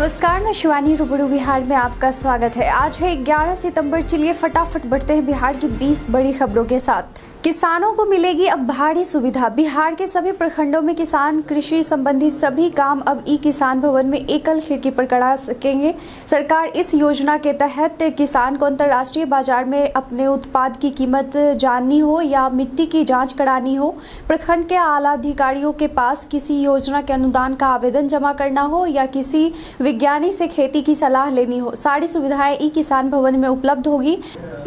नमस्कार, मैं शिवानी। रूबरू बिहार में आपका स्वागत है। आज है 11 सितंबर। चलिए फटाफट बढ़ते हैं बिहार की 20 बड़ी खबरों के साथ। किसानों को मिलेगी अब भारी सुविधा। बिहार के सभी प्रखंडों में किसान कृषि संबंधी सभी काम अब ई किसान भवन में एकल खिड़की पर करा सकेंगे। सरकार इस योजना के तहत किसान को अंतर्राष्ट्रीय बाजार में अपने उत्पाद की कीमत जाननी हो या मिट्टी की जांच करानी हो, प्रखंड के आला अधिकारियों के पास किसी योजना के अनुदान का आवेदन जमा करना हो या किसी विज्ञानी से खेती की सलाह लेनी हो, सारी सुविधाएं ई किसान भवन में उपलब्ध होगी।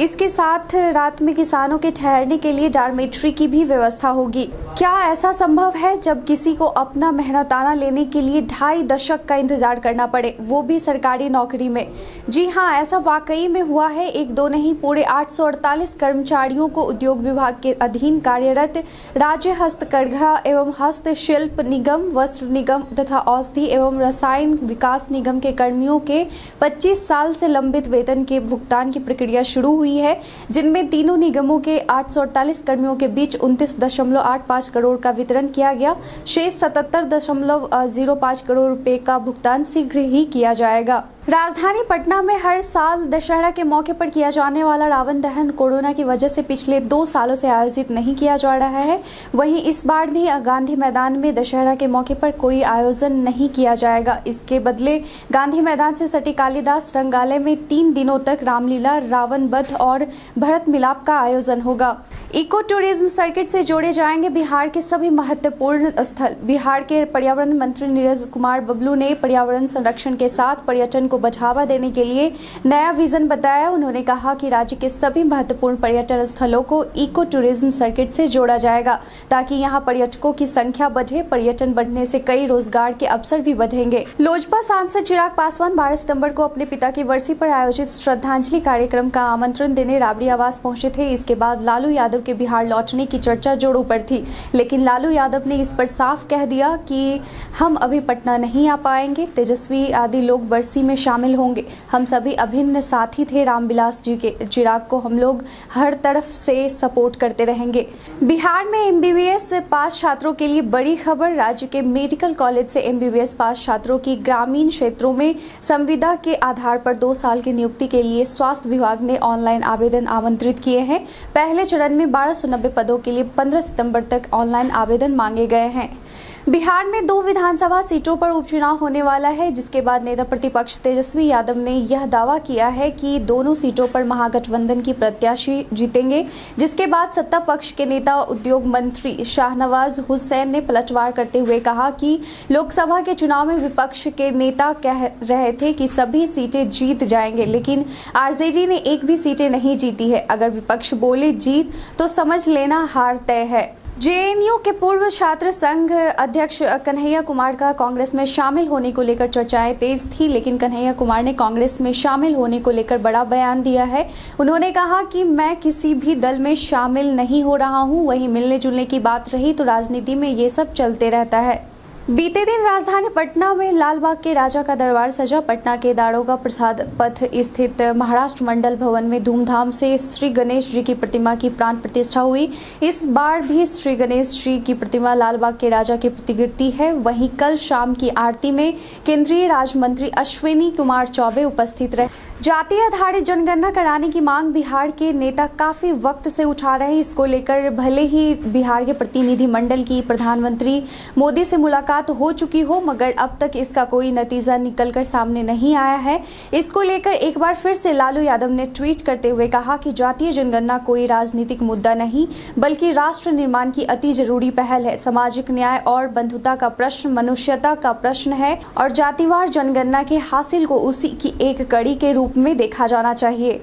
इसके साथ रात में किसानों के ठहरने के लिए डॉर्मेट्री की भी व्यवस्था होगी। क्या ऐसा संभव है जब किसी को अपना मेहनताना लेने के लिए 2.5 दशक का इंतजार करना पड़े, वो भी सरकारी नौकरी में? जी हाँ, ऐसा वाकई में हुआ है। एक दो नहीं, पूरे 848 कर्मचारियों को उद्योग विभाग के अधीन कार्यरत राज्य हस्तकरघा एवं हस्तशिल्प निगम, वस्त्र निगम तथा औषधि एवं रसायन विकास निगम के कर्मियों के 25 साल से लंबित वेतन के भुगतान की प्रक्रिया शुरू हुई है, जिनमें तीनों निगमों के 848 कर्मियों के बीच 29.85 करोड़ का वितरण किया गया। शेष 77.05 करोड़ रुपए का भुगतान शीघ्र ही किया जाएगा। राजधानी पटना में हर साल दशहरा के मौके पर किया जाने वाला रावण दहन कोरोना की वजह से पिछले 2 सालों से आयोजित नहीं किया जा रहा है। वहीं इस बार भी गांधी मैदान में दशहरा के मौके पर कोई आयोजन नहीं किया जाएगा। इसके बदले गांधी मैदान से सटी कालिदास रंगालय में 3 दिनों तक रामलीला, रावण वध और भरत मिलाप का आयोजन होगा। इको टूरिज्म सर्किट से जोड़े जाएंगे बिहार के सभी महत्वपूर्ण स्थल। बिहार के पर्यावरण मंत्री नीरज कुमार बबलू ने पर्यावरण संरक्षण के साथ पर्यटन को बढ़ावा देने के लिए नया विजन बताया। उन्होंने कहा कि राज्य के सभी महत्वपूर्ण पर्यटन स्थलों को इको टूरिज्म सर्किट से जोड़ा जाएगा ताकि यहां पर्यटकों की संख्या बढ़े। पर्यटन बढ़ने से कई रोजगार के अवसर भी बढ़ेंगे। लोजपा सांसद चिराग पासवान 12 सितंबर को अपने पिता की बरसी पर आयोजित श्रद्धांजलि कार्यक्रम का आमंत्रण देने राबड़ी आवास पहुंचे थे। इसके बाद लालू यादव के बिहार लौटने की चर्चा जोरों पर थी, लेकिन लालू यादव ने इस पर साफ कह दिया कि हम अभी पटना नहीं आ पाएंगे। तेजस्वी आदि लोग बरसी में शामिल होंगे। हम सभी अभिन्न साथी थे रामविलास जी के। चिराग को हम लोग हर तरफ से सपोर्ट करते रहेंगे। बिहार में एमबीबीएस पास छात्रों के लिए बड़ी खबर। राज्य के मेडिकल कॉलेज से एमबीबीएस पास छात्रों की ग्रामीण क्षेत्रों में संविदा के आधार पर 2 साल की नियुक्ति के लिए स्वास्थ्य विभाग ने ऑनलाइन आवेदन आमंत्रित किए हैं। पहले चरण में 1290 पदों के लिए 15 सितंबर तक ऑनलाइन आवेदन मांगे गए हैं। बिहार में 2 विधानसभा सीटों पर उपचुनाव होने वाला है, जिसके बाद नेता प्रतिपक्ष तेजस्वी यादव ने यह दावा किया है कि दोनों सीटों पर महागठबंधन की प्रत्याशी जीतेंगे। जिसके बाद सत्ता पक्ष के नेता उद्योग मंत्री शाहनवाज हुसैन ने पलटवार करते हुए कहा कि लोकसभा के चुनाव में विपक्ष के नेता कह रहे थे कि सभी सीटें जीत जाएंगे, लेकिन आरजेडी ने एक भी सीटें नहीं जीती है। अगर विपक्ष बोले जीत तो समझ लेना हार तय है। जेएनयू के पूर्व छात्र संघ अध्यक्ष कन्हैया कुमार का कांग्रेस में शामिल होने को लेकर चर्चाएं तेज थी, लेकिन कन्हैया कुमार ने कांग्रेस में शामिल होने को लेकर बड़ा बयान दिया है। उन्होंने कहा कि मैं किसी भी दल में शामिल नहीं हो रहा हूं। वहीं मिलने जुलने की बात रही तो राजनीति में ये सब चलते रहता है। बीते दिन राजधानी पटना में लालबाग के राजा का दरबार सजा। पटना के दारोगा प्रसाद पथ स्थित महाराष्ट्र मंडल भवन में धूमधाम से श्री गणेश जी की प्रतिमा की प्राण प्रतिष्ठा हुई। इस बार भी श्री गणेश जी की प्रतिमा लालबाग के राजा की प्रतिकृति है। वहीं कल शाम की आरती में केंद्रीय राज्य मंत्री अश्विनी कुमार चौबे उपस्थित रहे। जाति आधारित जनगणना कराने की मांग बिहार के नेता काफी वक्त से उठा रहे हैं। इसको लेकर भले ही बिहार के प्रतिनिधि मंडल की प्रधानमंत्री मोदी से मुलाकात हो चुकी हो, मगर अब तक इसका कोई नतीजा निकलकर सामने नहीं आया है। इसको लेकर एक बार फिर से लालू यादव ने ट्वीट करते हुए कहा कि जातीय जनगणना कोई राजनीतिक मुद्दा नहीं, बल्कि राष्ट्र निर्माण की अति जरूरी पहल है। सामाजिक न्याय और बंधुता का प्रश्न मनुष्यता का प्रश्न है और जातिवार जनगणना के हासिल को उसी की एक कड़ी के रूप में देखा जाना चाहिए।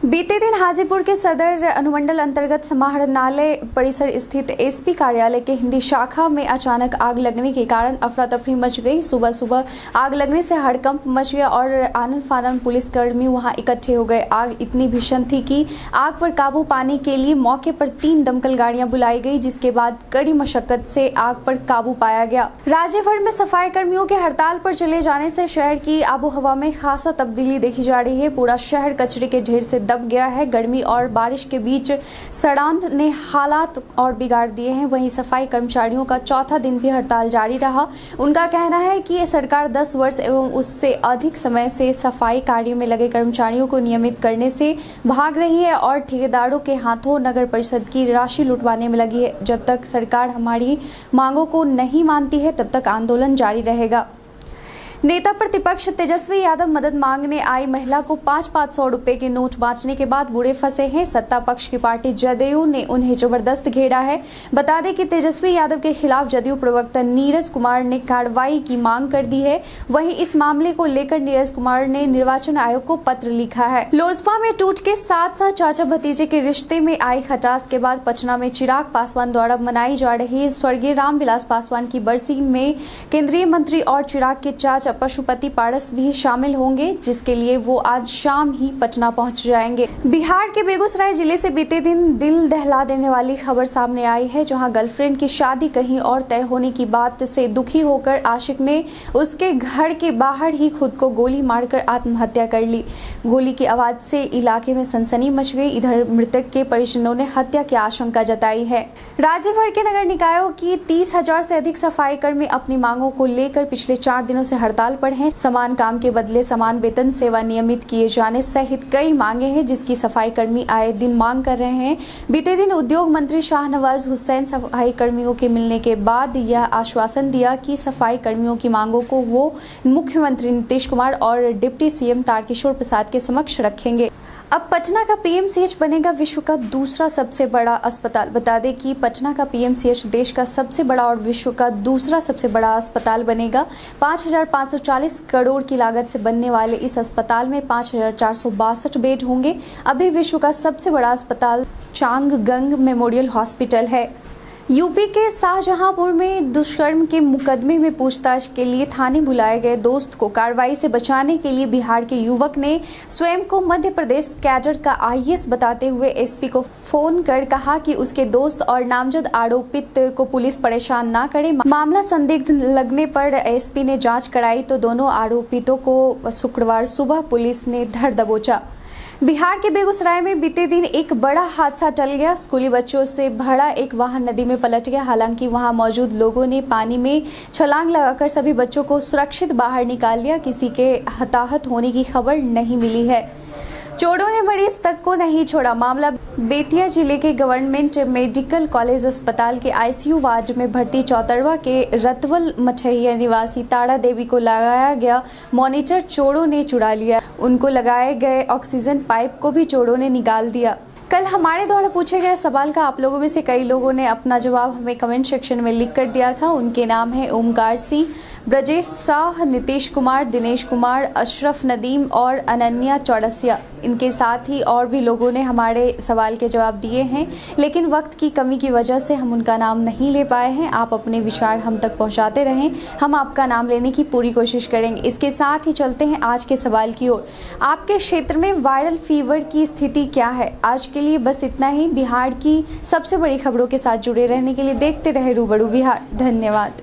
बीते दिन हाजीपुर के सदर अनुमंडल अंतर्गत समाहरणालय परिसर स्थित एसपी कार्यालय के हिंदी शाखा में अचानक आग लगने के कारण अफरा तफरी मच गई। सुबह सुबह आग लगने से हड़कंप मच गया और आनन फानन पुलिसकर्मी वहां इकट्ठे हो गए। आग इतनी भीषण थी कि आग पर काबू पाने के लिए मौके पर 3 दमकल गाड़ियां बुलाई गई, जिसके बाद कड़ी मशक्कत से आग पर काबू पाया गया। राज्य भर में सफाई कर्मियों के हड़ताल पर चले जाने से शहर की आबोहवा में खासा तब्दीली देखी जा रही है। पूरा शहर कचरे के ढेर से दब गया है। गर्मी और बारिश के बीच सड़ांध ने हालात और बिगाड़ दिए हैं। वहीं सफाई कर्मचारियों का चौथा दिन भी हड़ताल जारी रहा। उनका कहना है कि सरकार 10 वर्ष एवं उससे अधिक समय से सफाई कार्य में लगे कर्मचारियों को नियमित करने से भाग रही है और ठेकेदारों के हाथों नगर परिषद की राशि लुटवाने में लगी है। जब तक सरकार हमारी मांगों को नहीं मानती है तब तक आंदोलन जारी रहेगा। नेता प्रतिपक्ष तेजस्वी यादव मदद मांगने आई महिला को 500 रुपए के नोट बांटने के बाद बुरे फंसे हैं। सत्ता पक्ष की पार्टी जदयू ने उन्हें जबरदस्त घेरा है। बता दें कि तेजस्वी यादव के खिलाफ जदयू प्रवक्ता नीरज कुमार ने कार्रवाई की मांग कर दी है। वहीं इस मामले को लेकर नीरज कुमार ने निर्वाचन आयोग को पत्र लिखा है। लोजपा में टूट के साथ चाचा भतीजे के रिश्ते में आई खटास के बाद पटना में चिराग पासवान द्वारा मनाई जा रही स्वर्गीय रामविलास पासवान की बरसी में केंद्रीय मंत्री और चिराग के चाचा पशुपति पारस भी शामिल होंगे, जिसके लिए वो आज शाम ही पटना पहुंच जाएंगे। बिहार के बेगूसराय जिले से बीते दिन दिल दहला देने वाली खबर सामने आई है, जहां गर्लफ्रेंड की शादी कहीं और तय होने की बात से दुखी होकर आशिक ने उसके घर के बाहर ही खुद को गोली मारकर आत्महत्या कर ली। गोली की आवाज से इलाके में सनसनी मच गई। इधर मृतक के परिजनों ने हत्या की आशंका जताई है। राज्य भर के नगर निकायों की 30,000 से अधिक सफाई कर्मी अपनी मांगों को लेकर पिछले 4 दिनों से हड़ताल पर हैं। समान काम के बदले समान वेतन, सेवा नियमित किए जाने सहित कई मांगे हैं, जिसकी सफाई कर्मी आए दिन मांग कर रहे हैं। बीते दिन उद्योग मंत्री शाहनवाज हुसैन सफाई कर्मियों के मिलने के बाद यह आश्वासन दिया कि सफाई कर्मियों की मांगों को वो मुख्यमंत्री नीतीश कुमार और डिप्टी सीएम तारकिशोर प्रसाद के समक्ष रखेंगे। अब पटना का पीएमसीएच बनेगा विश्व का दूसरा सबसे बड़ा अस्पताल। बता दें कि पटना का पीएमसीएच देश का सबसे बड़ा और विश्व का दूसरा सबसे बड़ा अस्पताल बनेगा। 5,540 करोड़ की लागत से बनने वाले इस अस्पताल में 5,462 बेड होंगे। अभी विश्व का सबसे बड़ा अस्पताल चांगगंग मेमोरियल हॉस्पिटल है। यूपी के शाहजहांपुर में दुष्कर्म के मुकदमे में पूछताछ के लिए थाने बुलाए गए दोस्त को कार्रवाई से बचाने के लिए बिहार के युवक ने स्वयं को मध्य प्रदेश कैडर का आईएएस बताते हुए एसपी को फोन कर कहा कि उसके दोस्त और नामजद आरोपित को पुलिस परेशान ना करे। मामला संदिग्ध लगने पर एसपी ने जांच कराई तो दोनों आरोपितों को शुक्रवार सुबह पुलिस ने धर दबोचा। बिहार के बेगूसराय में बीते दिन एक बड़ा हादसा टल गया। स्कूली बच्चों से भरा एक वाहन नदी में पलट गया। हालांकि वहां मौजूद लोगों ने पानी में छलांग लगाकर सभी बच्चों को सुरक्षित बाहर निकाल लिया। किसी के हताहत होने की खबर नहीं मिली है। चोरों ने मरीज तक को नहीं छोड़ा। मामला बेतिया जिले के गवर्नमेंट मेडिकल कॉलेज अस्पताल के आईसीयू वार्ड में भर्ती चौतरवा के रतवल मठैया निवासी तारा देवी को लगाया गया मॉनिटर चोरों ने चुरा लिया। उनको लगाए गए ऑक्सीजन पाइप को भी चोरों ने निकाल दिया। कल हमारे द्वारा पूछे गए सवाल का आप लोगों में से कई लोगों ने अपना जवाब हमें कमेंट सेक्शन में लिख कर दिया था। उनके नाम हैं ओमकार सिंह, ब्रजेश शाह, नीतीश कुमार, दिनेश कुमार, अशरफ नदीम और अनन्या चौरसिया। इनके साथ ही और भी लोगों ने हमारे सवाल के जवाब दिए हैं, लेकिन वक्त की कमी की वजह से हम उनका नाम नहीं ले पाए हैं। आप अपने विचार हम तक पहुंचाते रहें, हम आपका नाम लेने की पूरी कोशिश करेंगे। इसके साथ ही चलते हैं आज के सवाल की ओर। आपके क्षेत्र में वायरल फीवर की स्थिति क्या है? आज के लिए बस इतना ही। बिहार की सबसे बड़ी खबरों के साथ जुड़े रहने के लिए देखते रहे रूबरू बिहार। धन्यवाद।